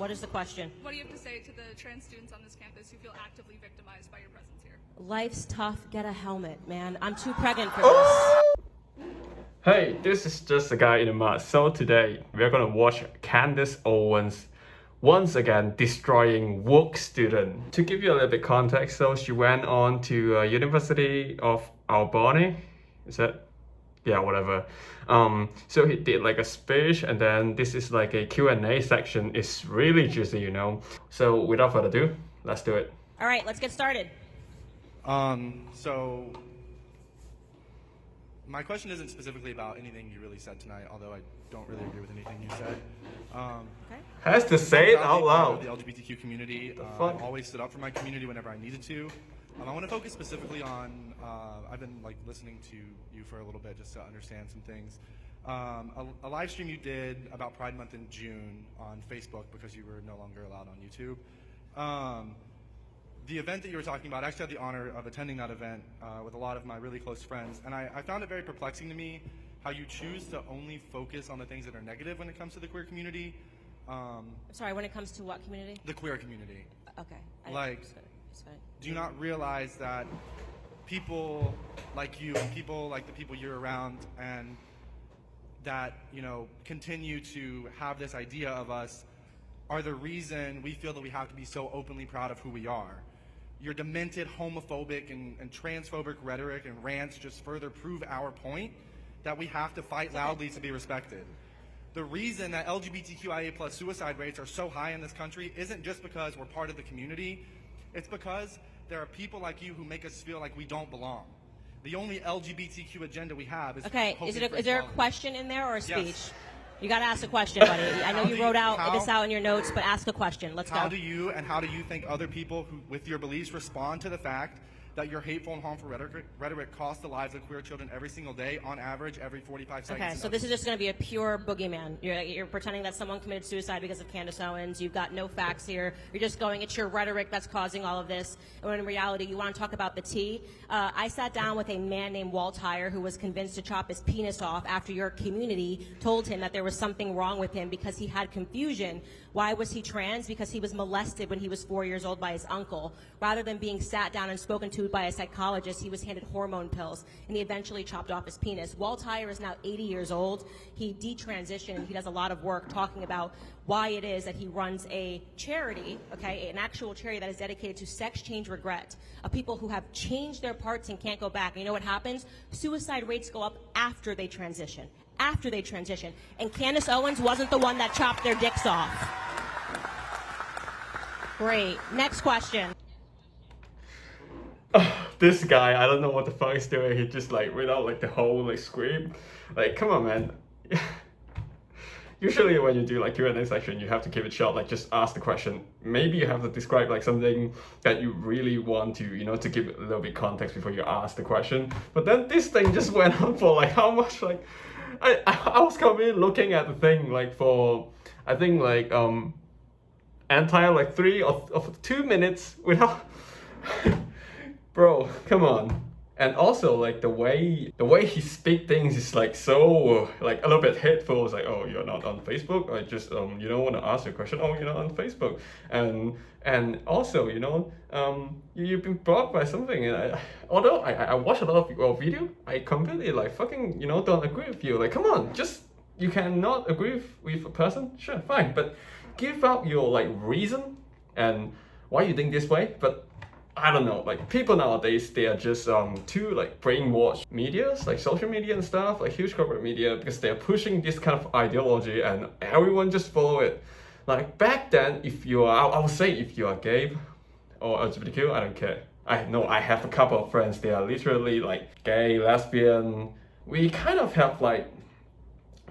What is the question? What do you have to say to the trans students on this campus who feel actively victimized by your presence here? Life's tough. Get a helmet, man. I'm too pregnant for this. Hey, this is just a guy in a mask. So today we're gonna watch Candace Owens once again destroying woke student. To give you a little bit context, so she went on to University of Albany. Is that? Yeah, whatever. So he did like a speech, and then this is like a Q&A section. It's really juicy, you know. So without further ado, let's do it. All right, let's get started. So my question isn't specifically about anything you really said tonight, although I don't really agree with anything you said. Okay. Has to say it out loud. The LGBTQ community. I fuck? always stood up for my community whenever I needed to. I want to focus specifically on. I've been like listening to you for a little bit just to understand some things. A live stream you did about Pride Month in June on Facebook because you were no longer allowed on YouTube. The event that you were talking about, I actually had the honor of attending that event with a lot of my really close friends, and I found it very perplexing to me how you choose to only focus on the things that are negative when it comes to the queer community. Sorry, when it comes to what community? The queer community. Okay. Like, Just fine. do you not realize that people like you and people like the people you're around and that, you know, continue to have this idea of us are the reason we feel that we have to be so openly proud of who we are? Your demented homophobic and transphobic rhetoric and rants just further prove our point that we have to fight loudly to be respected. The reason that LGBTQIA plus suicide rates are so high in this country isn't just because we're part of the community. It's because there are people like you who make us feel like we don't belong. The only LGBTQ agenda we have is Okay, hoping for is there a equality. question in there or a speech? Yes. You got to ask a question, buddy. I know you wrote this out in your notes, but ask a question. Let's How go. do you think other people who, with your beliefs, respond to the fact that your hateful and harmful rhetoric costs the lives of queer children every single day, on average, every 45 seconds? Okay, so this is just going to be a pure boogeyman. You're pretending that someone committed suicide because of Candace Owens. You've got no facts here. You're just going, it's your rhetoric that's causing all of this. And when in reality, you want to talk about the tea. I sat down with a man named Walt Heyer who was convinced to chop his penis off after your community told him that there was something wrong with him because he had confusion. Why was he trans? Because he was molested when he was 4 years old by his uncle. Rather than being sat down and spoken to by a psychologist, he was handed hormone pills, and he eventually chopped off his penis. Walt Heyer is now 80 years old. He detransitioned. He does a lot of work talking about why it is that he runs a charity, okay, an actual charity that is dedicated to sex change regret, of people who have changed their parts and can't go back. And you know what happens? Suicide rates go up after they transition. After they transition. And Candace Owens wasn't the one that chopped their dicks off. Great. Next question. This guy, I don't know what the fuck he's doing. He just like read out like the whole like script. Like, come on, man. Usually when you do like Q&A section, you have to keep it short. Like, just ask the question. Maybe you have to describe like something that you really want to, you know, to give a little bit context before you ask the question. But then this thing just went on for like how much? Like, I was coming in looking at the thing like for I think like entire like 3 or 2 minutes without. Bro, come on. And also like the way he speak things is like so like a little bit hateful. It's like, oh, you're not on Facebook? I just you don't want to ask your question. Oh, you're not on Facebook. And also, you know, you've been blocked by something. And although I watch a lot of your video, I completely like fucking, you know, don't agree with you. Like, come on, just you cannot agree with a person? Sure, fine, but give out your like reason and why you think this way. But I don't know, like people nowadays, they are just too like brainwashed medias, like social media and stuff, like huge corporate media, because they're pushing this kind of ideology and everyone just follow it. Like back then, if you are, I would say if you are gay or LGBTQ, I don't care. I know I have a couple of friends, they are literally like gay, lesbian. We kind of have like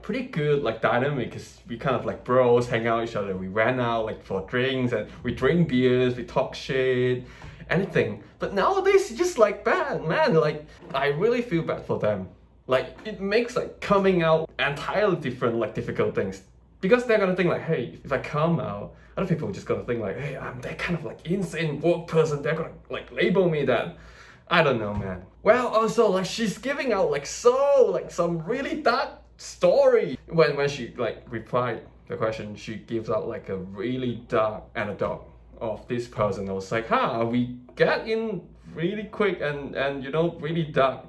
pretty good like dynamic because we kind of like bros, hang out with each other. We went out like for drinks and we drink beers, we talk shit, anything. But nowadays it's just like bad, man. Like I really feel bad for them. Like it makes like coming out entirely different, like difficult things, because they're gonna think like, hey, if I come out, other people are just gonna think like, hey, I'm that kind of like insane woke person. They're gonna like label me that. I don't know, man. Well, also like she's giving out like so like some really dark story when she like replied the question, she gives out like a really dark anecdote of this person. I was like, we get in really quick and you know, really dark.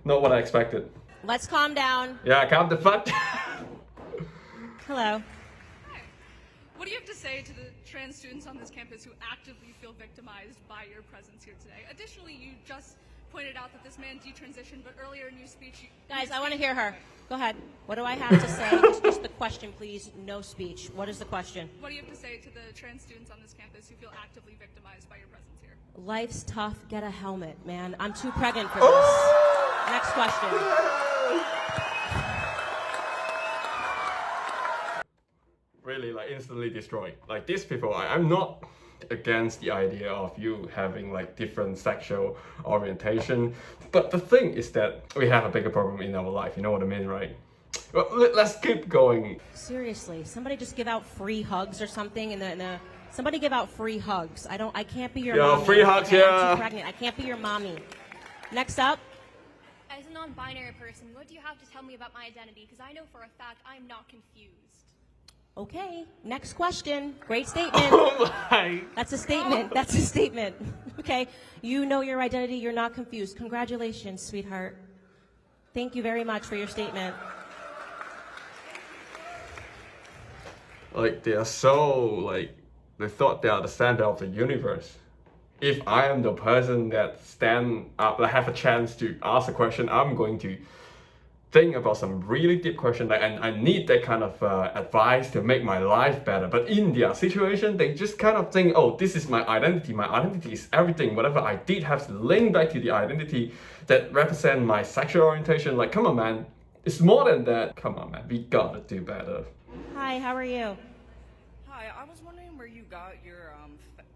Not what I expected. Let's calm down. Yeah, calm the fuck. Hello. What do you have to say to the trans students on this campus who actively feel victimized by your presence here today? Additionally, you just pointed out that this man detransitioned, but earlier in your speech... Guys, I want to hear her. Go ahead. What do I have to say? Just the question, please. No speech. What is the question? What do you have to say to the trans students on this campus who feel actively victimized by your presence here? Life's tough. Get a helmet, man. I'm too pregnant for this. Next question. Really, like, instantly destroyed. Like, these people, I'm not against the idea of you having like different sexual orientation, but the thing is that we have a bigger problem in our life. You know what I mean, right? Well, let's keep going. Seriously, somebody just give out free hugs or something in the somebody give out free hugs. I can't be your mommy. Free hugs, okay? yeah. I'm too pregnant. I can't be your mommy. Next up. As a non-binary person, what do you have to tell me about my identity? Because I know for a fact I'm not confused. Okay, next question. Great statement. Oh my. That's a statement. That's a statement. Okay, you know your identity. You're not confused. Congratulations, sweetheart. Thank you very much for your statement. Like, they are so, like, they thought they are the center of the universe. If I am the person that stand up, like, have a chance to ask a question, I'm going to think about some really deep question, like, and I need that kind of advice to make my life better. But in their situation, they just kind of think, oh, this is my identity. My identity is everything. Whatever I did has to link back to the identity that represent my sexual orientation. Like, come on, man. It's more than that. Come on, man. We gotta do better. Hi, how are you? Hi, I was wondering where you got your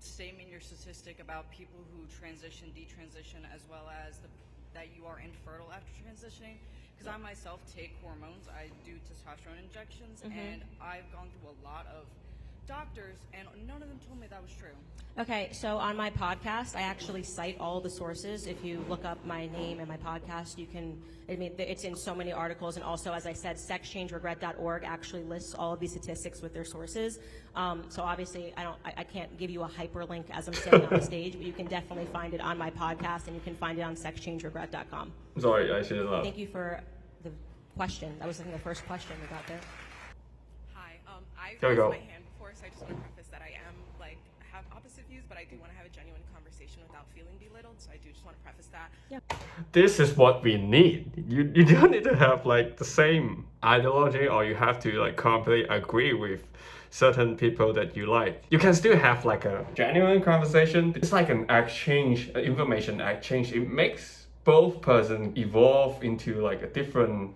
statement, your statistic about people who transition, detransition, as well as that you are infertile after transitioning. Because I myself take hormones, I do testosterone injections, and I've gone through a lot of doctors, and none of them told me that was true. Okay, so on my podcast, I actually cite all the sources. If you look up my name and my podcast, you can, I mean, it's in so many articles. And also, as I said, sexchangeregret.org actually lists all of these statistics with their sources. So obviously, I can't give you a hyperlink as I'm saying on the stage, but you can definitely find it on my podcast, and you can find it on sexchangeregret.com. Sorry, I should have. Thank you for the question. That was, I think, the first question we got there. Hi, I've There we raised go. my hand before, so I just want to preface that I am, like, have opposite views, but I do want to have a genuine conversation without feeling belittled, so I do just want to preface that. This is what we need. You don't need to have like the same ideology, or you have to like completely agree with certain people that you like. You can still have like a genuine conversation. It's like an exchange, information exchange. It makes both person evolve into like a different,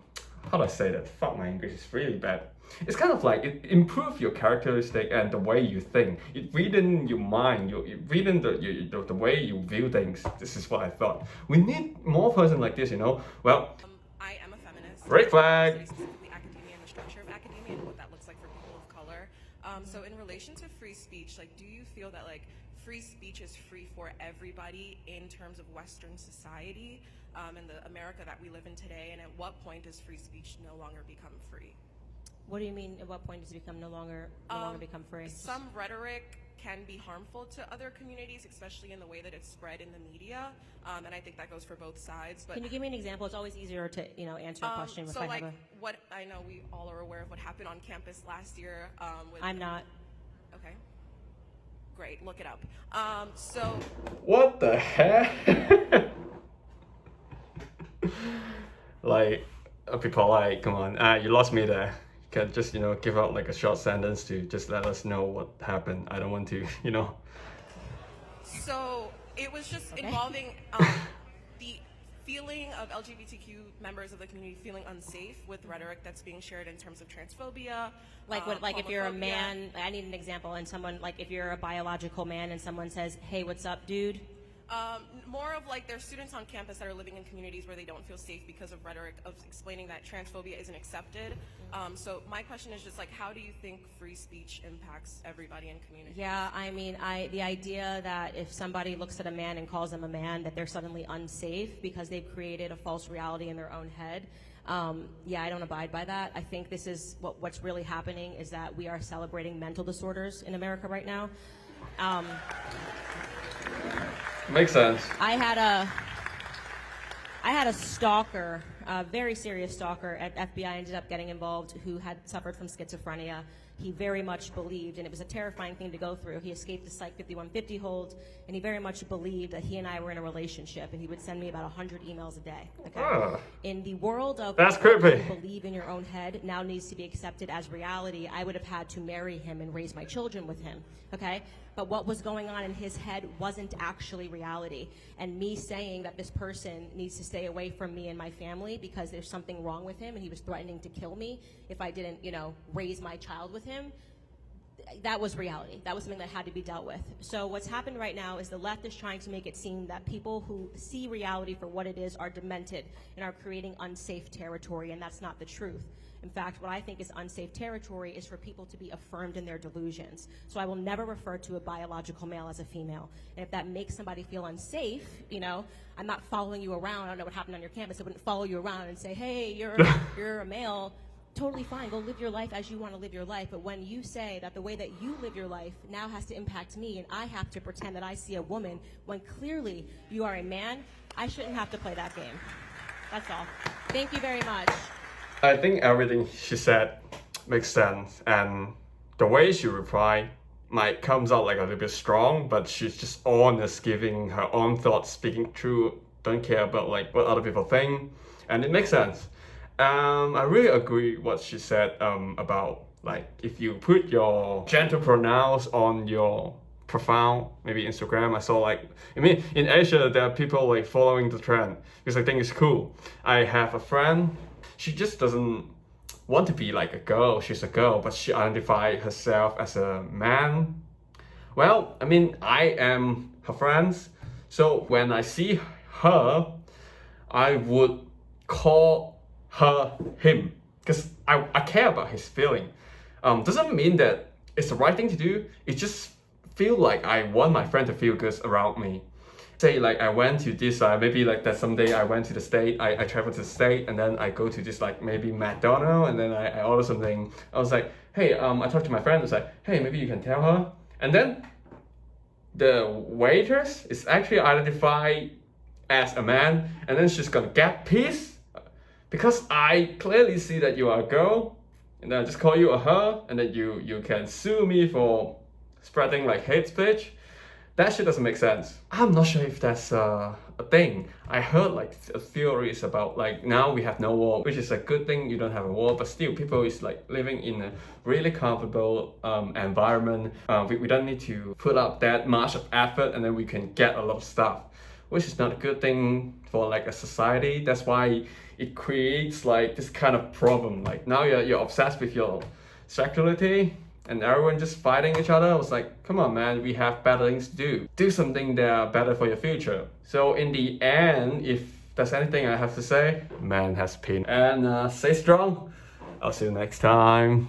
how do I say that? Fuck, my English is really bad. It's kind of like it improves your characteristic and the way you think. It reading your mind, it reading the way you view things. This is what I thought. We need more person like this, you know? Well, I am a feminist. Red flag. Specifically academia and the structure of academia and what that looks like for people of color. So in relation to free speech, like, do you feel that like free speech is free for everybody in terms of Western society and the America that we live in today? And at what point does free speech no longer become free? What do you mean, at what point does it become no longer become free? Some rhetoric can be harmful to other communities, especially in the way that it's spread in the media, and I think that goes for both sides. But Can you give me an example? It's always easier to, answer a question if so I like have what I know we all are aware of what happened on campus last year. With, I'm not. Okay. Great, look it up. So what the heck? Like, people like, come on, you lost me there. You can just, give out like a short sentence to just let us know what happened. I don't want to, So it was just involving the feeling of LGBTQ members of the community feeling unsafe with rhetoric that's being shared in terms of transphobia. Like if you're a homophobia. man, I need an example, and someone, like if you're a biological man and someone says, hey, what's up, dude? More of like there's students on campus that are living in communities where they don't feel safe because of rhetoric of explaining that transphobia isn't accepted. So my question is just like, how do you think free speech impacts everybody in communities? Yeah, I mean, the idea that if somebody looks at a man and calls them a man, that they're suddenly unsafe because they've created a false reality in their own head. Yeah, I don't abide by that. I think this is what's really happening is that we are celebrating mental disorders in America right now. Makes sense. I had a stalker, a very serious stalker at FBI ended up getting involved who had suffered from schizophrenia. He very much believed, and it was a terrifying thing to go through. He escaped the Psych 5150 hold, and he very much believed that he and I were in a relationship, and he would send me about 100 emails a day. Okay? In the world of That's what creepy. you believe in your own head now needs to be accepted as reality, I would have had to marry him and raise my children with him. Okay? But what was going on in his head wasn't actually reality. And me saying that this person needs to stay away from me and my family because there's something wrong with him and he was threatening to kill me if I didn't, raise my child with him, that was reality. That was something that had to be dealt with. So what's happened right now is the left is trying to make it seem that people who see reality for what it is are demented and are creating unsafe territory, and that's not the truth. In fact, what I think is unsafe territory is for people to be affirmed in their delusions. So I will never refer to a biological male as a female. And if that makes somebody feel unsafe, I'm not following you around. I don't know what happened on your campus. I wouldn't follow you around and say, hey, you're a male. Totally fine. Go live your life as you want to live your life. But when you say that the way that you live your life now has to impact me and I have to pretend that I see a woman when clearly you are a man, I shouldn't have to play that game. That's all. Thank you very much. I think everything she said makes sense, and the way she replied might comes out like a little bit strong, but she's just honest, giving her own thoughts, speaking true, don't care about like what other people think, and it makes sense. I really agree what she said about like if you put your gender pronouns on your profile, maybe Instagram. I saw like, in Asia there are people like following the trend because I think it's cool. I have a friend, she just doesn't want to be like a girl. She's a girl, but she identifies herself as a man. Well, I am her friends, so when I see her, I would call her him because I care about his feeling. Doesn't mean that it's the right thing to do. It just feel like I want my friend to feel good around me. Say like I went to this maybe like that someday I went to the state, I traveled to the state, and then I go to this like maybe McDonald's, and then I order something. I was like, hey, I talked to my friend. I was like, hey, maybe you can tell her. And then the waitress is actually identified as a man, and then she's gonna get pissed because I clearly see that you are a girl, and then I just call you a her, and then you can sue me for spreading like hate speech. That shit doesn't make sense. I'm not sure if that's a thing. I heard like theories about like now we have no war, which is a good thing. You don't have a war, but still people is like living in a really comfortable environment. We don't need to put up that much of effort, and then we can get a lot of stuff, which is not a good thing for like a society. That's why it creates like this kind of problem. Like now you're obsessed with your sexuality, and everyone just fighting each other. I was like, come on, man, we have better things to do. Do something that are better for your future. So in the end, if there's anything I have to say, man has pain. And stay strong. I'll see you next time.